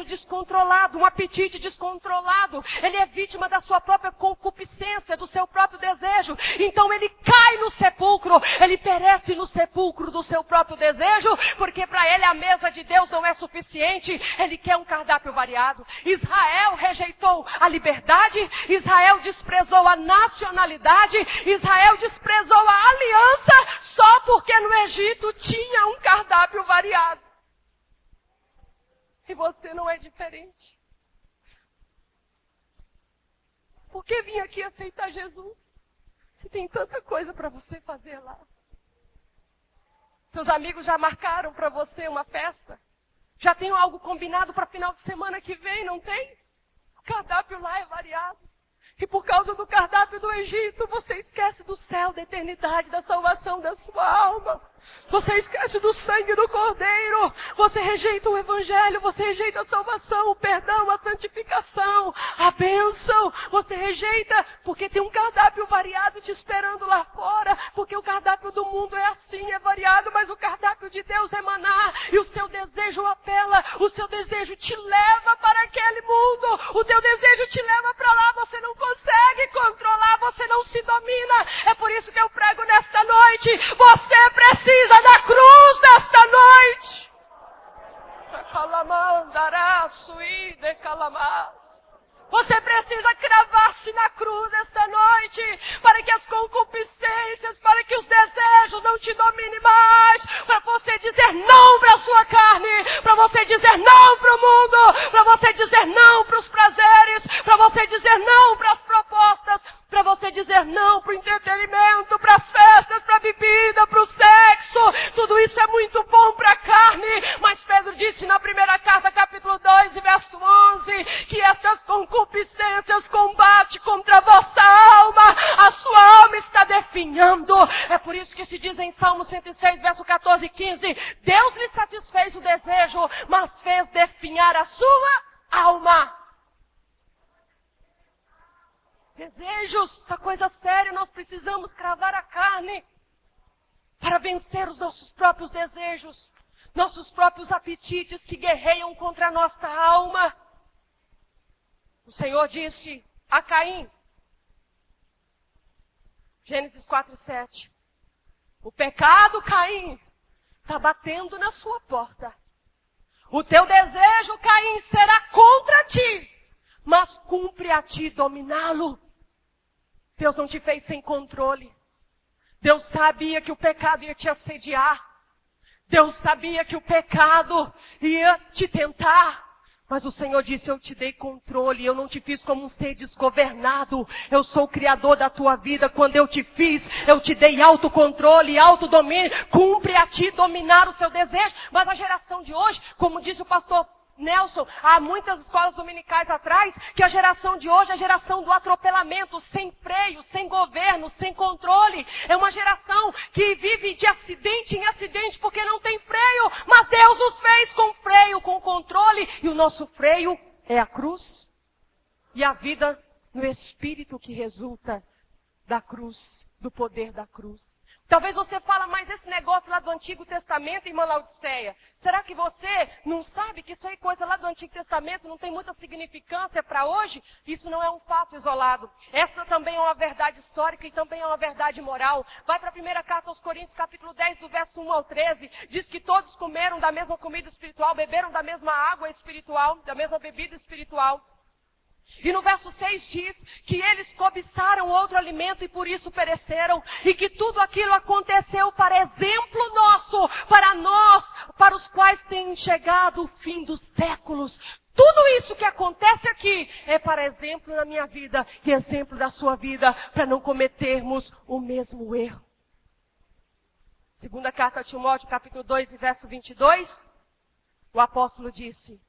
descontrolado, um apetite descontrolado. Ele é vítima da sua própria concupiscência, do seu próprio desejo. Então ele cai no sepulcro, ele perece no sepulcro do seu próprio desejo, porque para ele a mesa de Deus não é suficiente. Ele quer um cardápio variado. Israel rejeitou a liberdade, Israel desprezou a nacionalidade, Israel desprezou a aliança só porque no Egito tinha um cardápio variado. E você não é diferente. Por que vir aqui aceitar Jesus? Se tem tanta coisa para você fazer lá. Seus amigos já marcaram para você uma festa? Já tem algo combinado para final de semana que vem, não tem? O cardápio lá é variado. E por causa do cardápio do Egito, você esquece do céu, da eternidade, da salvação da sua alma. Você esquece do sangue do Cordeiro. Você rejeita o Evangelho, você rejeita a salvação, o perdão, a santificação, a bênção. Você rejeita porque tem um cardápio variado te esperando lá fora. Porque o cardápio do mundo é assim, é variado, mas o cardápio de Deus é maná. E o seu desejo apela, o seu desejo te leva para aquele mundo. O teu desejo te leva para lá, você não consegue controlar, você não se domina. É por isso que eu prego nesta noite. Você precisa da cruz nesta noite. Você precisa cravar-se na cruz esta noite, para que as concupiscências, para que os desejos não te dominem mais, para você dizer não para a sua carne, para você dizer não para o mundo, para você dizer não para os prazeres, para você dizer não para as propostas, para você dizer não para o entretenimento, para as festas, para a bebida, para o sexo. Tudo isso é muito bom para a carne, mas Pedro disse na primeira carta, capítulo 2, verso 11, que essas concupiscências combatem contra a vossa alma. A sua alma está definhando. É por isso que se diz em Salmo 106, verso 14 e 15, Deus lhe satisfez o desejo, mas fez definhar a sua alma. Desejos, essa coisa séria, nós precisamos cravar a carne para vencer os nossos próprios desejos, nossos próprios apetites que guerreiam contra a nossa alma. O Senhor disse a Caim, Gênesis 4:7, o pecado, Caim, está batendo na sua porta. O teu desejo, Caim, será contra ti, mas cumpre a ti dominá-lo. Deus não te fez sem controle. Deus sabia que o pecado ia te assediar. Deus sabia que o pecado ia te tentar. Mas o Senhor disse, eu te dei controle, eu não te fiz como um ser desgovernado. Eu sou o Criador da tua vida. Quando eu te fiz, eu te dei autocontrole, autodomínio. Cumpre a ti dominar o seu desejo. Mas a geração de hoje, como disse o pastor Nelson, há muitas escolas dominicais atrás, que a geração de hoje é a geração do atropelamento, sem freio, sem governo, sem controle. É uma geração que vive de acidente em acidente porque não tem freio. Mas Deus nos fez com freio, com controle. E o nosso freio é a cruz e a vida no Espírito que resulta da cruz, do poder da cruz. Talvez você fala, mas esse negócio lá do Antigo Testamento, irmã Laodiceia, será que você não sabe que isso aí é coisa lá do Antigo Testamento, não tem muita significância para hoje? Isso não é um fato isolado. Essa também é uma verdade histórica e também é uma verdade moral. Vai para a primeira carta aos Coríntios, capítulo 10, do verso 1 ao 13. Diz que todos comeram da mesma comida espiritual, beberam da mesma água espiritual, da mesma bebida espiritual. E no verso 6 diz que eles cobiçaram outro alimento e por isso pereceram. E que tudo aquilo aconteceu para exemplo nosso, para nós, para os quais tem chegado o fim dos séculos. Tudo isso que acontece aqui é para exemplo na minha vida e exemplo da sua vida, para não cometermos o mesmo erro. Segunda carta a Timóteo, capítulo 2, verso 22, o apóstolo disse,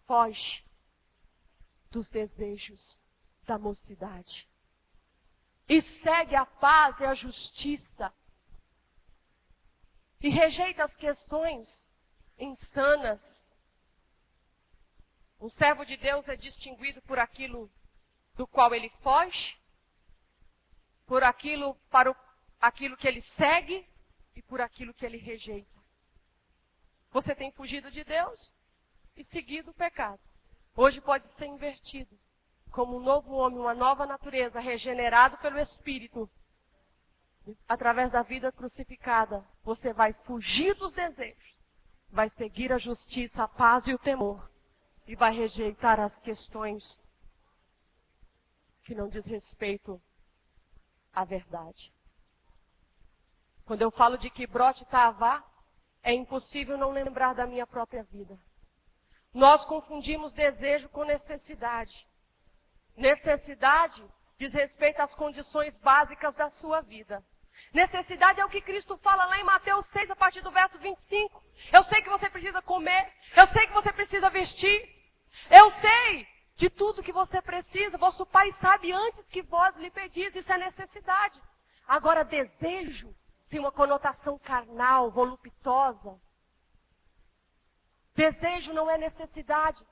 foge dos desejos da mocidade e segue a paz e a justiça e rejeita as questões insanas. Um servo de Deus é distinguido por aquilo do qual ele foge, por aquilo aquilo que ele segue e por aquilo que ele rejeita. Você tem fugido de Deus e seguido o pecado. Hoje pode ser invertido. Como um novo homem, uma nova natureza, regenerado pelo Espírito. Através da vida crucificada, você vai fugir dos desejos. Vai seguir a justiça, a paz e o temor. E vai rejeitar as questões que não diz respeito à verdade. Quando eu falo de Kibroth Taavá, é impossível não lembrar da minha própria vida. Nós confundimos desejo com necessidade. Necessidade diz respeito às condições básicas da sua vida. Necessidade é o que Cristo fala lá em Mateus 6, a partir do verso 25. Eu sei que você precisa comer. Eu sei que você precisa vestir. Eu sei de tudo que você precisa. Vosso Pai sabe antes que vós lhe pedis. Isso é necessidade. Agora, desejo tem uma conotação carnal, voluptuosa. Desejo não é necessidade.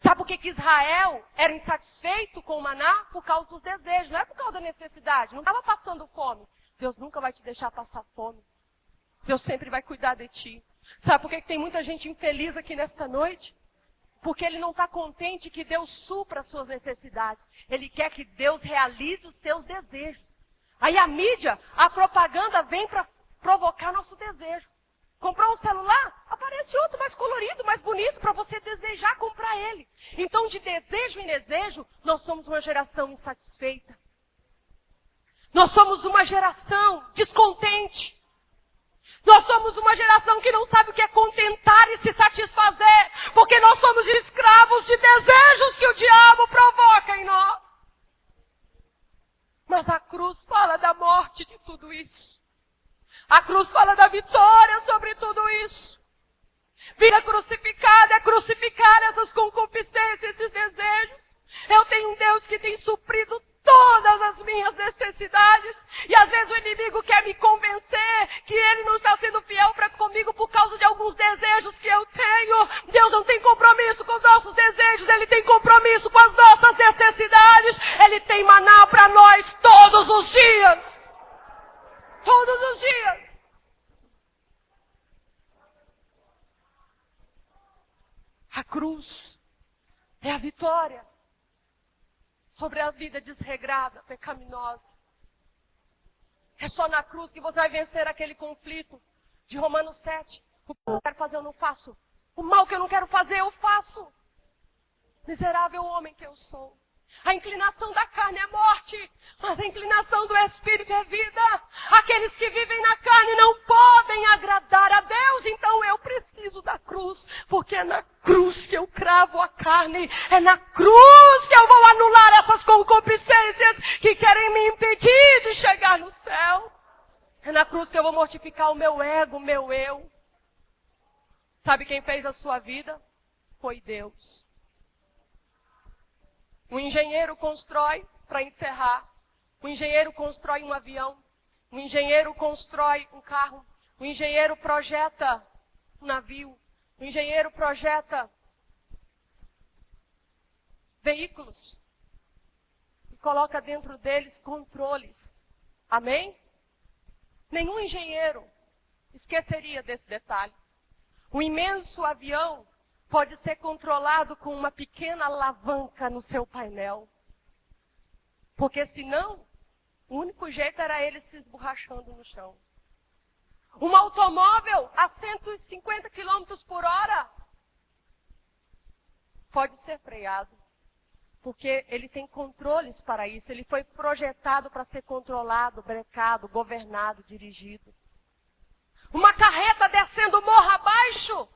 Sabe por que Israel era insatisfeito com o maná? Por causa dos desejos, não é por causa da necessidade. Não estava passando fome. Deus nunca vai te deixar passar fome. Deus sempre vai cuidar de ti. Sabe por que tem muita gente infeliz aqui nesta noite? Porque ele não está contente que Deus supra as suas necessidades. Ele quer que Deus realize os seus desejos. Aí a mídia, a propaganda vem para provocar nosso desejo. Comprou um celular? Aparece outro mais colorido, mais bonito, para você desejar comprar ele. Então, de desejo em desejo, nós somos uma geração insatisfeita. Nós somos uma geração descontente. Nós somos uma geração que não sabe o que é contentar e se satisfazer. Porque nós somos escravos de desejos que o diabo provoca em nós. Mas a cruz fala da morte de tudo isso. A cruz fala da vitória sobre tudo isso. Vida crucificada é crucificar essas concupiscências, esses desejos. Eu tenho um Deus que tem suprido todas as minhas necessidades. E às vezes o inimigo quer me convencer que ele não está sendo fiel para comigo por causa de alguns desejos que eu tenho. Deus não tem compromisso com os nossos desejos. Ele tem compromisso com as nossas necessidades. Ele tem maná para nós todos os dias. Todos os dias. A cruz é a vitória sobre a vida desregrada, pecaminosa. É só na cruz que você vai vencer aquele conflito de Romanos 7. O que eu quero fazer, eu não faço. O mal que eu não quero fazer, eu faço. Miserável homem que eu sou. A inclinação da carne é morte, mas a inclinação do Espírito é vida. Aqueles que vivem na carne não podem agradar a Deus, então eu preciso da cruz, porque é na cruz que eu cravo a carne, é na cruz que eu vou anular essas concupiscências que querem me impedir de chegar no céu. É na cruz que eu vou mortificar o meu ego, o meu eu. Sabe quem fez a sua vida? Foi Deus. O engenheiro constrói, para encerrar, o engenheiro constrói um avião, o engenheiro constrói um carro, o engenheiro projeta um navio, o engenheiro projeta veículos e coloca dentro deles controles. Amém? Nenhum engenheiro esqueceria desse detalhe. O imenso avião pode ser controlado com uma pequena alavanca no seu painel. Porque senão, o único jeito era ele se esborrachando no chão. Um automóvel a 150 km por hora pode ser freado. Porque ele tem controles para isso. Ele foi projetado para ser controlado, brecado, governado, dirigido. Uma carreta descendo morro abaixo,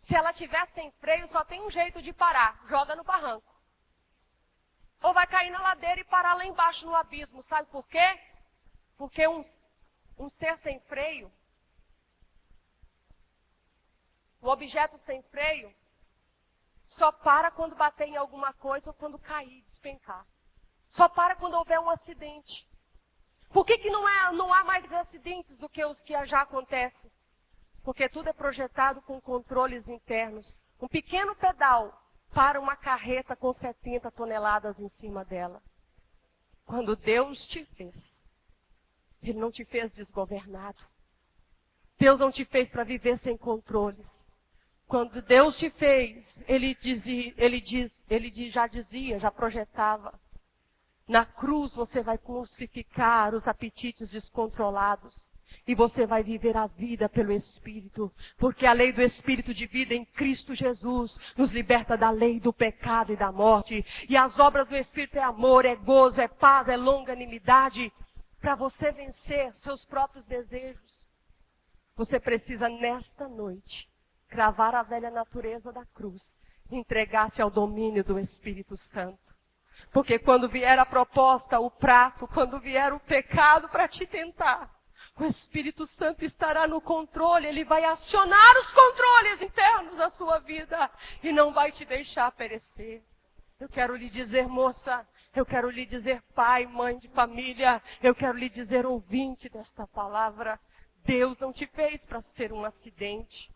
se ela tiver sem freio, só tem um jeito de parar. Joga no barranco. Ou vai cair na ladeira e parar lá embaixo no abismo. Sabe por quê? Porque um ser sem freio, o objeto sem freio, só para quando bater em alguma coisa ou quando cair, despencar. Só para quando houver um acidente. Por que não há mais acidentes do que os que já acontecem? Porque tudo é projetado com controles internos. Um pequeno pedal para uma carreta com 70 toneladas em cima dela. Quando Deus te fez, Ele não te fez desgovernado. Deus não te fez para viver sem controles. Quando Deus te fez, já projetava. Na cruz você vai crucificar os apetites descontrolados. E você vai viver a vida pelo Espírito. Porque a lei do Espírito de vida em Cristo Jesus nos liberta da lei do pecado e da morte. E as obras do Espírito é amor, é gozo, é paz, é longanimidade. Para você vencer seus próprios desejos, você precisa nesta noite cravar a velha natureza da cruz e entregar-se ao domínio do Espírito Santo. Porque quando vier a proposta, o prato, quando vier o pecado para te tentar, o Espírito Santo estará no controle, ele vai acionar os controles internos da sua vida e não vai te deixar perecer. Eu quero lhe dizer, moça, eu quero lhe dizer, pai, mãe de família, eu quero lhe dizer, ouvinte desta palavra, Deus não te fez para ser um acidente.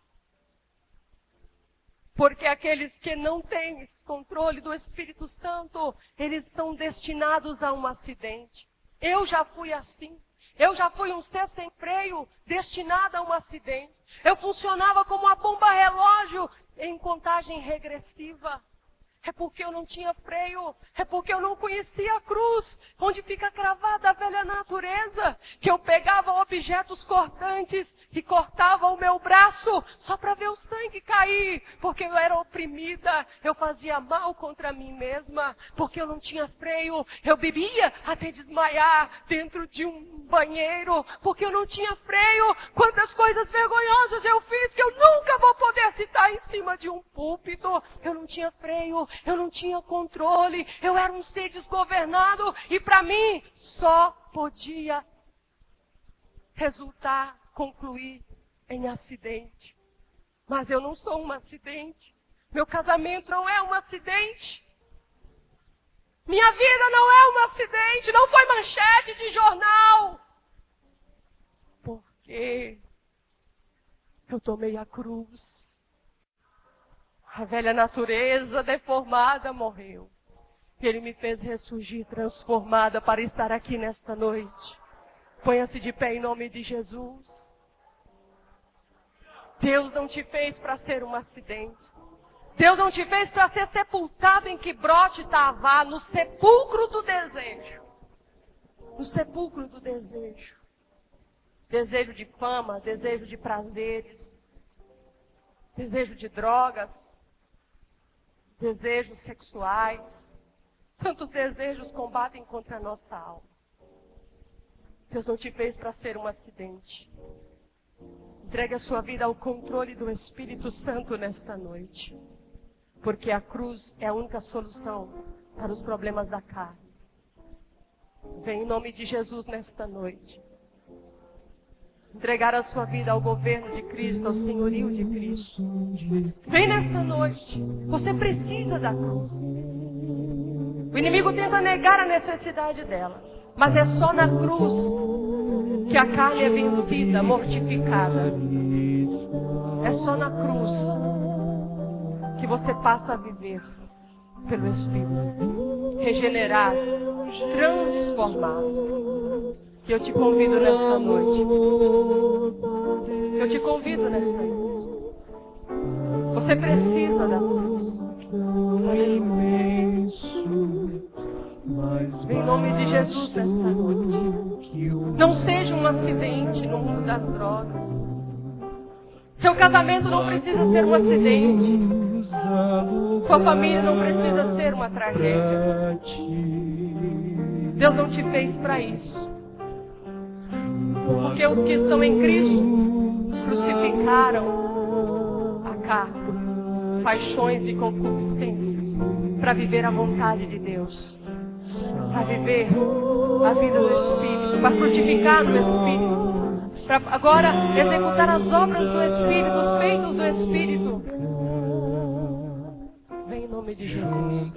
Porque aqueles que não têm esse controle do Espírito Santo, eles são destinados a um acidente. Eu já fui assim. Eu já fui um ser sem freio, destinado a um acidente. Eu funcionava como uma bomba relógio em contagem regressiva. É porque eu não tinha freio, é porque eu não conhecia a cruz, onde fica cravada a velha natureza, que eu pegava objetos cortantes e cortava o meu braço só para ver o sangue cair, porque eu era oprimida, eu fazia mal contra mim mesma, porque eu não tinha freio, eu bebia até desmaiar dentro de um banheiro, porque eu não tinha freio. Quantas coisas vergonhosas eu fiz que eu nunca vou poder citar em cima de um púlpito. Eu não tinha freio, eu não tinha controle, eu era um ser desgovernado e para mim só podia concluir em acidente. Mas eu não sou um acidente. Meu casamento não é um acidente. Minha vida não é um acidente, não foi manchete de jornal. Porque eu tomei a cruz. A velha natureza deformada morreu. E Ele me fez ressurgir transformada para estar aqui nesta noite. Ponha-se de pé em nome de Jesus. Deus não te fez para ser um acidente. Deus não te fez para ser sepultado em que brote Tavá, no sepulcro do desejo. No sepulcro do desejo. Desejo de fama, desejo de prazeres, desejo de drogas, desejos sexuais. Tantos desejos combatem contra a nossa alma. Deus não te fez para ser um acidente. Entregue a sua vida ao controle do Espírito Santo nesta noite. Porque a cruz é a única solução para os problemas da carne. Vem em nome de Jesus nesta noite. Entregar a sua vida ao governo de Cristo, ao senhorio de Cristo. Vem nesta noite. Você precisa da cruz. O inimigo tenta negar a necessidade dela. Mas é só na cruz que a carne é vencida, mortificada. É só na cruz que você passa a viver pelo Espírito. Regenerado, transformado. Que eu te convido nesta noite. Eu te convido nesta noite. Você precisa da cruz. Em nome de Jesus nesta noite. Não seja um acidente no mundo das drogas. Seu casamento não precisa ser um acidente. Sua família não precisa ser uma tragédia. Deus não te fez para isso. Porque os que estão em Cristo crucificaram a carne, paixões e concupiscências para viver a vontade de Deus. Para viver a vida do Espírito, para frutificar no Espírito, para agora executar as obras do Espírito, os feitos do Espírito. Vem em nome de Jesus.